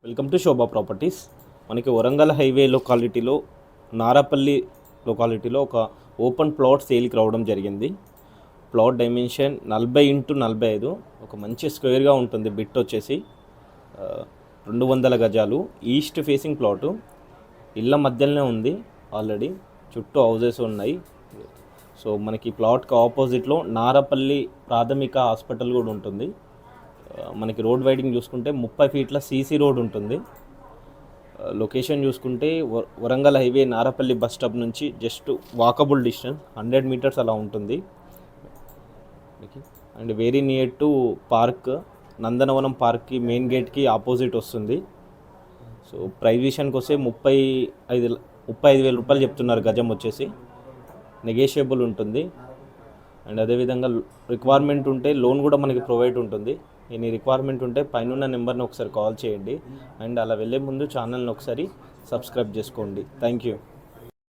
Welcome to Shobha properties. మనకి Warangal highway లొకాలిటీలో Narapalli లొకాలిటీలో ఒక open plot సేల్కి రావడం జరిగింది. ప్లాట్ డైమెన్షన్ 40x45, ఒక మంచి స్క్వేర్గా ఉంటుంది. బిట్ వచ్చేసి 200 గజాలు, ఈస్ట్ ఫేసింగ్ ప్లాటు. ఇళ్ళ మధ్యలోనే ఉంది. ఆల్రెడీ చుట్టూ హౌజెస్ ఉన్నాయి. సో మనకి ప్లాట్కి ఆపోజిట్లో నారాపల్లి ప్రాథమిక హాస్పిటల్ కూడా ఉంటుంది. మనకి రోడ్ వైడింగ్ చూసుకుంటే 30 ఫీట్ల సీసీ రోడ్ ఉంటుంది. లొకేషన్ చూసుకుంటే Warangal highway Narapalli bus stop నుంచి జస్ట్ వాకబుల్ డిస్టెన్స్ 100 మీటర్స్ అలా ఉంటుంది. And very near to park, Nandanavanam పార్క్కి మెయిన్ గేట్కి ఆపోజిట్ వస్తుంది. సో ప్రైస్ విషయానికి వస్తే 35,000 రూపాయలు చెప్తున్నారు గజం వచ్చేసి. నెగోషియబుల్ ఉంటుంది. అండ్ అదేవిధంగా రిక్వైర్మెంట్ ఉంటే లోన్ కూడా మనకి ప్రొవైడ్ ఉంటుంది. ఎనీ రిక్వైర్మెంట్ ఉంటే పైన నెంబర్ని ఒకసారి కాల్ చేయండి. అండ్ అలా వెళ్ళే ముందు ఛానల్ని ఒకసారి సబ్స్క్రైబ్ చేసుకోండి. Thank you.